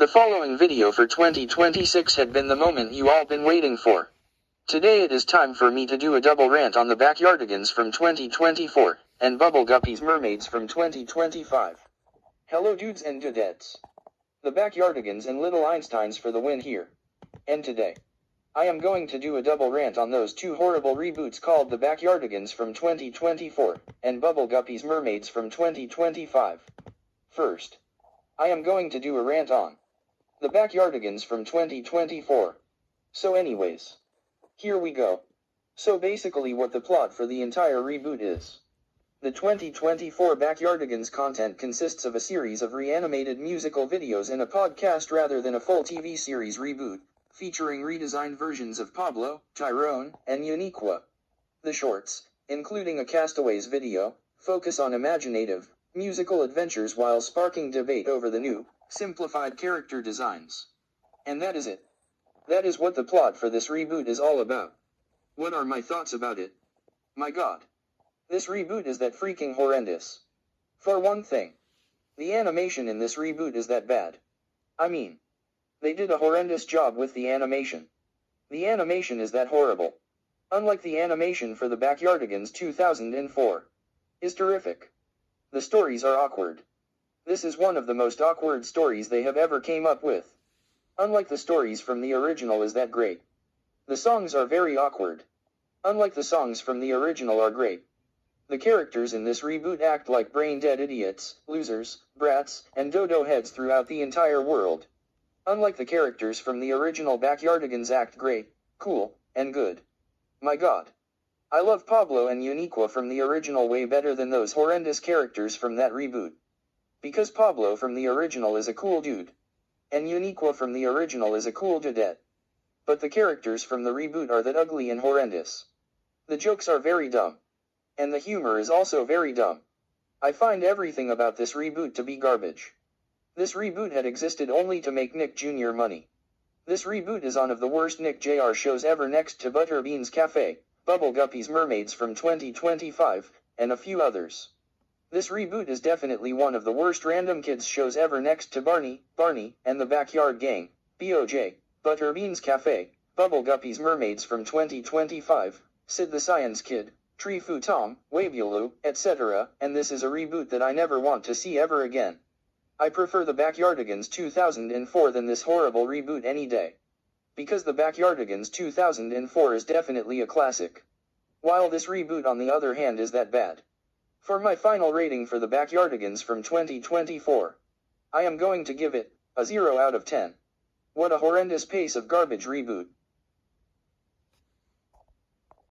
The following video for 2026 had been the moment you all been waiting for. Today it is time for me to do a double rant on the Backyardigans from 2024, and Guppies Mermaids from 2025. Hello dudes and dudettes. The Backyardigans and Little Einsteins for the win here. And today, I am going to do a double rant on those two horrible reboots called the Backyardigans from 2024, and Guppies Mermaids from 2025. First, I am going to do a rant on the Backyardigans from 2024. So anyways, here we go. So basically what the plot for the entire reboot is. The 2024 Backyardigans content consists of a series of reanimated musical videos in a podcast rather than a full TV series reboot, featuring redesigned versions of Pablo, Tyrone, and Uniqua. The shorts, including a Castaways video, focus on imaginative, musical adventures while sparking debate over the new, simplified character designs. And that is it. That is what the plot for this reboot is all about. What are my thoughts about it? My god. This reboot is that freaking horrendous. For one thing, the animation in this reboot is that bad. I mean, they did a horrendous job with the animation. The animation is that horrible. Unlike the animation for the Backyardigans 2004. Is terrific. The stories are awkward. This is one of the most awkward stories they have ever came up with. Unlike the stories from the original is that great. The songs are very awkward. Unlike the songs from the original are great. The characters in this reboot act like brain-dead idiots, losers, brats, and dodo heads throughout the entire world. Unlike the characters from the original Backyardigans act great, cool, and good. My god. I love Pablo and Uniqua from the original way better than those horrendous characters from that reboot. Because Pablo from the original is a cool dude. And Uniqua from the original is a cool dudette. But the characters from the reboot are that ugly and horrendous. The jokes are very dumb. And the humor is also very dumb. I find everything about this reboot to be garbage. This reboot had existed only to make Nick Jr. money. This reboot is one of the worst Nick Jr. shows ever next to Butterbean's Cafe, Guppies Mermaids from 2025, and a few others. This reboot is definitely one of the worst random kids shows ever next to Barney, and the Backyard Gang, BOJ, Butterbean's Cafe, Guppies Mermaids from 2025, Sid the Science Kid, Tree Fu Tom, Wabulu, etc., and this is a reboot that I never want to see ever again. I prefer the Backyardigans 2004 than this horrible reboot any day. Because the Backyardigans 2004 is definitely a classic. While this reboot on the other hand is that bad. For my final rating for the Backyardigans from 2024, I am going to give it a 0 out of 10. What a horrendous pace of garbage reboot.